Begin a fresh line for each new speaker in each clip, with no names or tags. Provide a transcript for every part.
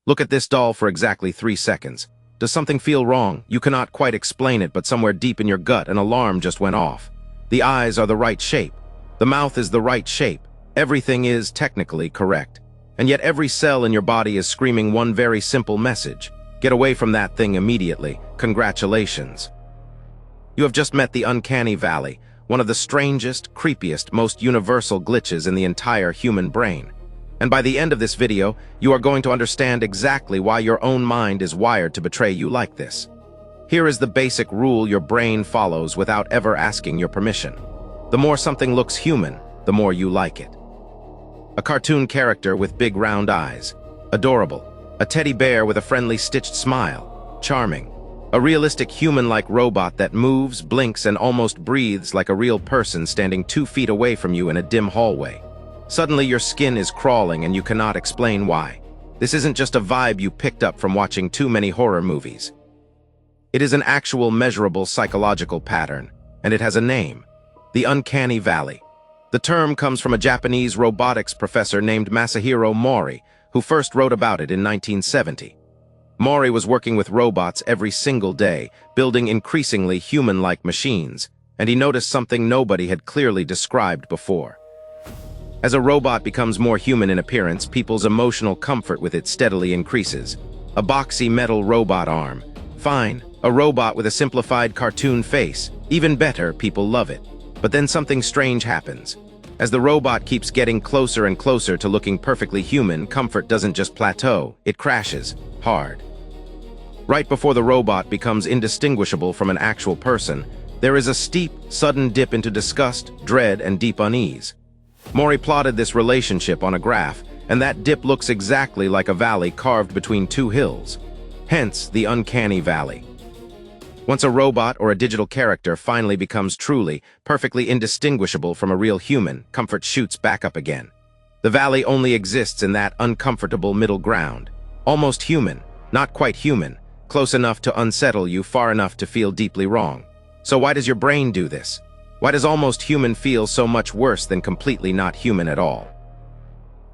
Look at this doll for exactly 3 seconds. Does something feel wrong? You cannot quite explain it, but somewhere deep in your gut, an alarm just went off. The eyes are the right shape. The mouth is the right shape. Everything is technically correct. And yet every cell in your body is screaming one very simple message. Get away from that thing immediately. Congratulations. You have just met the Uncanny Valley, one of the strangest, creepiest, most universal glitches in the entire human brain. And by the end of this video, you are going to understand exactly why your own mind is wired to betray you like this. Here is the basic rule your brain follows without ever asking your permission. The more something looks human, the more you like it. A cartoon character with big round eyes. Adorable. A teddy bear with a friendly stitched smile. Charming. A realistic human-like robot that moves, blinks, and almost breathes like a real person standing 2 feet away from you in a dim hallway. Suddenly your skin is crawling and you cannot explain why. This isn't just a vibe you picked up from watching too many horror movies. It is an actual measurable psychological pattern, and it has a name: the Uncanny Valley. The term comes from a Japanese robotics professor named Masahiro Mori, who first wrote about it in 1970. Mori was working with robots every single day, building increasingly human-like machines, and he noticed something nobody had clearly described before. As a robot becomes more human in appearance, people's emotional comfort with it steadily increases. A boxy metal robot arm. Fine. A robot with a simplified cartoon face. Even better, people love it. But then something strange happens. As the robot keeps getting closer and closer to looking perfectly human, comfort doesn't just plateau, it crashes. Hard. Right before the robot becomes indistinguishable from an actual person, there is a steep, sudden dip into disgust, dread, and deep unease. Mori plotted this relationship on a graph, and that dip looks exactly like a valley carved between 2 hills. Hence, the Uncanny Valley. Once a robot or a digital character finally becomes truly, perfectly indistinguishable from a real human, comfort shoots back up again. The valley only exists in that uncomfortable middle ground. Almost human, not quite human, close enough to unsettle you, far enough to feel deeply wrong. So why does your brain do this? Why does almost human feel so much worse than completely not human at all?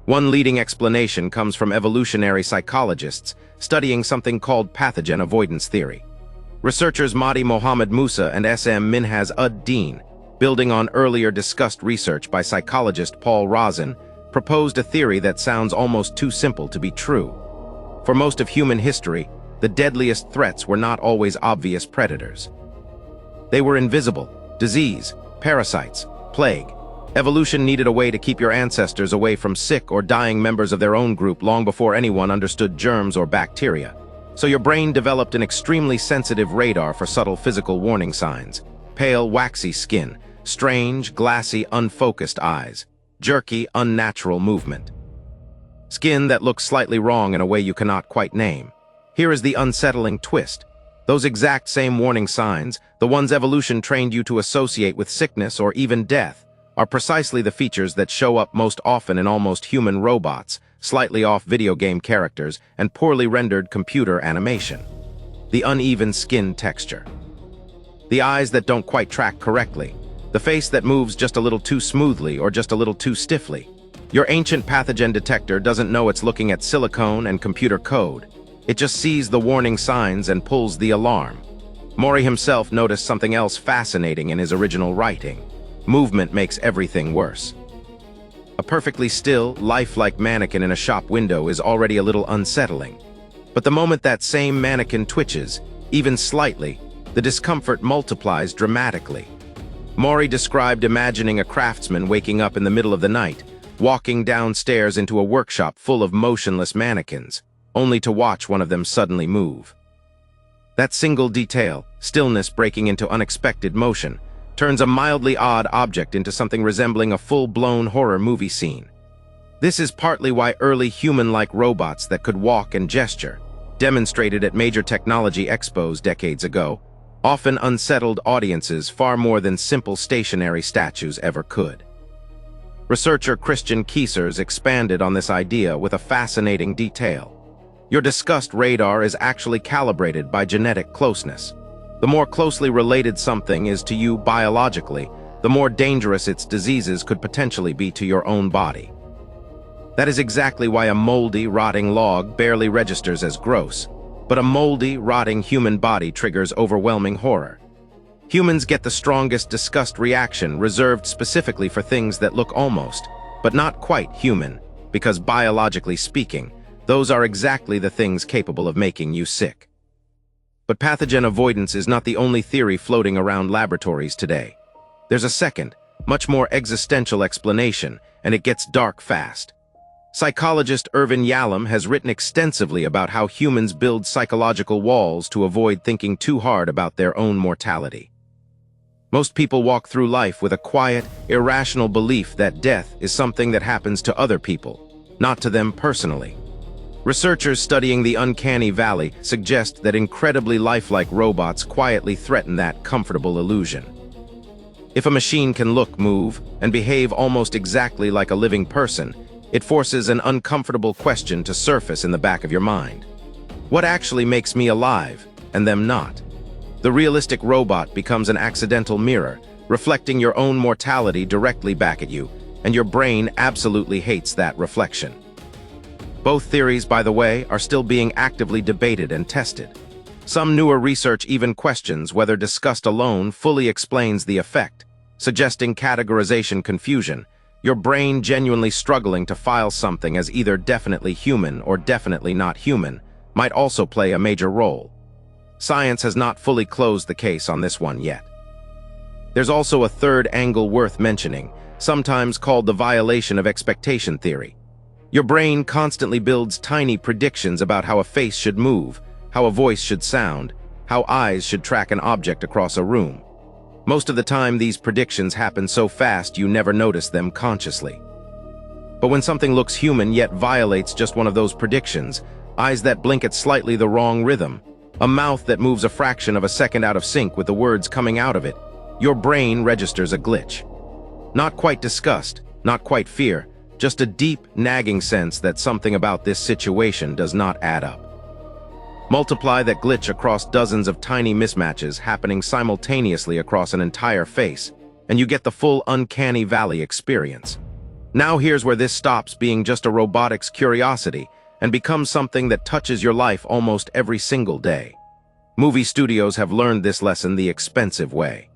One leading explanation comes from evolutionary psychologists studying something called pathogen avoidance theory. Researchers Mahdi Mohammed Musa and S.M. Minhaz ud-Din, building on earlier discussed research by psychologist Paul Rozin, proposed a theory that sounds almost too simple to be true. For most of human history, the deadliest threats were not always obvious predators. They were invisible. Disease, parasites, plague. Evolution needed a way to keep your ancestors away from sick or dying members of their own group long before anyone understood germs or bacteria. So your brain developed an extremely sensitive radar for subtle physical warning signs. Pale, waxy skin, strange, glassy, unfocused eyes, jerky, unnatural movement. Skin that looks slightly wrong in a way you cannot quite name. Here is the unsettling twist. Those exact same warning signs, the ones evolution trained you to associate with sickness or even death, are precisely the features that show up most often in almost human robots, slightly off video game characters, and poorly rendered computer animation. The uneven skin texture. The eyes that don't quite track correctly. The face that moves just a little too smoothly or just a little too stiffly. Your ancient pathogen detector doesn't know it's looking at silicone and computer code. It just sees the warning signs and pulls the alarm. Mori himself noticed something else fascinating in his original writing. Movement makes everything worse. A perfectly still, lifelike mannequin in a shop window is already a little unsettling. But the moment that same mannequin twitches, even slightly, the discomfort multiplies dramatically. Mori described imagining a craftsman waking up in the middle of the night, walking downstairs into a workshop full of motionless mannequins, only to watch one of them suddenly move. That single detail, stillness breaking into unexpected motion, turns a mildly odd object into something resembling a full-blown horror movie scene. This is partly why early human-like robots that could walk and gesture, demonstrated at major technology expos decades ago, often unsettled audiences far more than simple stationary statues ever could. Researcher Christian Kiesers expanded on this idea with a fascinating detail. Your disgust radar is actually calibrated by genetic closeness. The more closely related something is to you biologically, the more dangerous its diseases could potentially be to your own body. That is exactly why a moldy, rotting log barely registers as gross, but a moldy, rotting human body triggers overwhelming horror. Humans get the strongest disgust reaction reserved specifically for things that look almost, but not quite human, because biologically speaking, those are exactly the things capable of making you sick. But pathogen avoidance is not the only theory floating around laboratories today. There's a second, much more existential explanation, and it gets dark fast. Psychologist Irvin Yalom has written extensively about how humans build psychological walls to avoid thinking too hard about their own mortality. Most people walk through life with a quiet, irrational belief that death is something that happens to other people, not to them personally. Researchers studying the Uncanny Valley suggest that incredibly lifelike robots quietly threaten that comfortable illusion. If a machine can look, move, and behave almost exactly like a living person, it forces an uncomfortable question to surface in the back of your mind. What actually makes me alive, and them not? The realistic robot becomes an accidental mirror, reflecting your own mortality directly back at you, and your brain absolutely hates that reflection. Both theories, by the way, are still being actively debated and tested. Some newer research even questions whether disgust alone fully explains the effect, suggesting categorization confusion, your brain genuinely struggling to file something as either definitely human or definitely not human, might also play a major role. Science has not fully closed the case on this one yet. There's also a third angle worth mentioning, sometimes called the violation of expectation theory. Your brain constantly builds tiny predictions about how a face should move, how a voice should sound, how eyes should track an object across a room. Most of the time, these predictions happen so fast you never notice them consciously. But when something looks human yet violates just one of those predictions, eyes that blink at slightly the wrong rhythm, a mouth that moves a fraction of a second out of sync with the words coming out of it, your brain registers a glitch. Not quite disgust, not quite fear, just a deep, nagging sense that something about this situation does not add up. Multiply that glitch across dozens of tiny mismatches happening simultaneously across an entire face, and you get the full Uncanny Valley experience. Now here's where this stops being just a robotics curiosity and becomes something that touches your life almost every single day. Movie studios have learned this lesson the expensive way.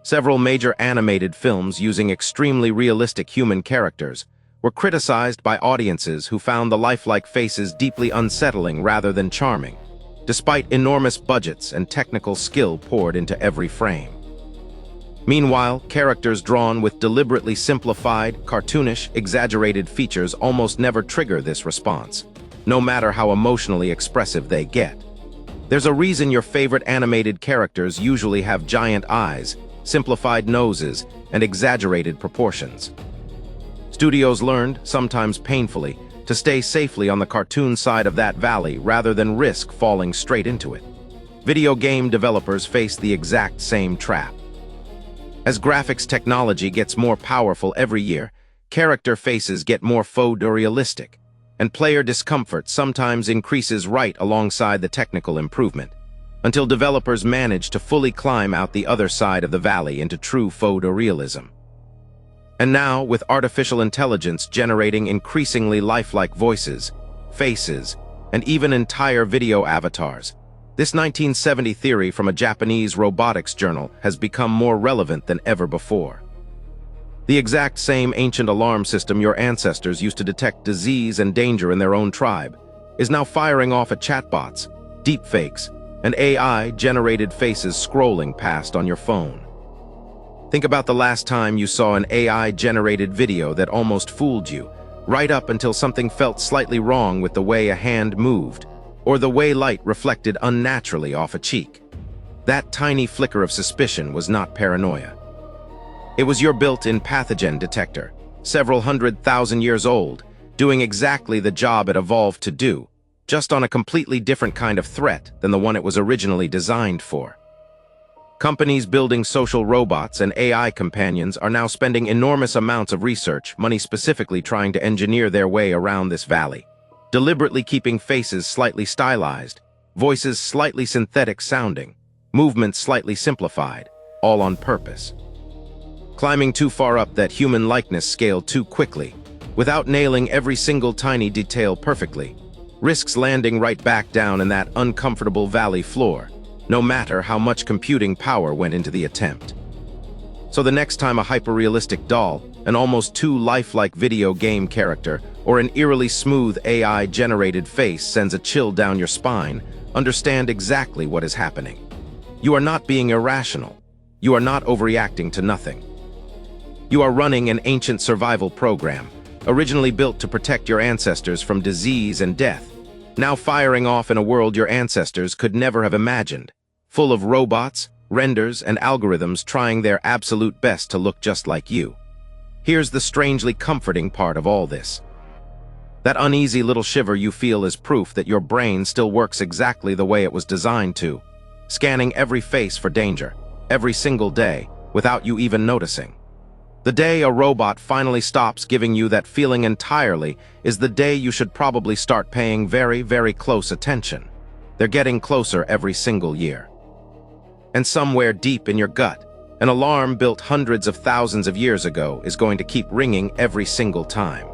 Several major animated films using extremely realistic human characters were criticized by audiences who found the lifelike faces deeply unsettling rather than charming, despite enormous budgets and technical skill poured into every frame. Meanwhile, characters drawn with deliberately simplified, cartoonish, exaggerated features almost never trigger this response, no matter how emotionally expressive they get. There's a reason your favorite animated characters usually have giant eyes, simplified noses, and exaggerated proportions. Studios learned, sometimes painfully, to stay safely on the cartoon side of that valley rather than risk falling straight into it. Video game developers face the exact same trap. As graphics technology gets more powerful every year, character faces get more photorealistic, and player discomfort sometimes increases right alongside the technical improvement, until developers manage to fully climb out the other side of the valley into true photorealism. And now, with artificial intelligence generating increasingly lifelike voices, faces, and even entire video avatars, this 1970 theory from a Japanese robotics journal has become more relevant than ever before. The exact same ancient alarm system your ancestors used to detect disease and danger in their own tribe is now firing off at chatbots, deepfakes, and AI-generated faces scrolling past on your phone. Think about the last time you saw an AI-generated video that almost fooled you, right up until something felt slightly wrong with the way a hand moved, or the way light reflected unnaturally off a cheek. That tiny flicker of suspicion was not paranoia. It was your built-in pathogen detector, several 100,000 years old, doing exactly the job it evolved to do, just on a completely different kind of threat than the one it was originally designed for. Companies building social robots and AI companions are now spending enormous amounts of research money specifically trying to engineer their way around this valley, deliberately keeping faces slightly stylized, voices slightly synthetic sounding, movements slightly simplified, all on purpose. Climbing too far up that human likeness scale too quickly, without nailing every single tiny detail perfectly, risks landing right back down in that uncomfortable valley floor, no matter how much computing power went into the attempt. So the next time a hyperrealistic doll, an almost too lifelike video game character, or an eerily smooth AI-generated face sends a chill down your spine, understand exactly what is happening. You are not being irrational. You are not overreacting to nothing. You are running an ancient survival program, originally built to protect your ancestors from disease and death, now firing off in a world your ancestors could never have imagined, full of robots, renders, and algorithms trying their absolute best to look just like you. Here's the strangely comforting part of all this. That uneasy little shiver you feel is proof that your brain still works exactly the way it was designed to, scanning every face for danger, every single day, without you even noticing. The day a robot finally stops giving you that feeling entirely is the day you should probably start paying very, very close attention. They're getting closer every single year. And somewhere deep in your gut, an alarm built hundreds of thousands of years ago is going to keep ringing every single time.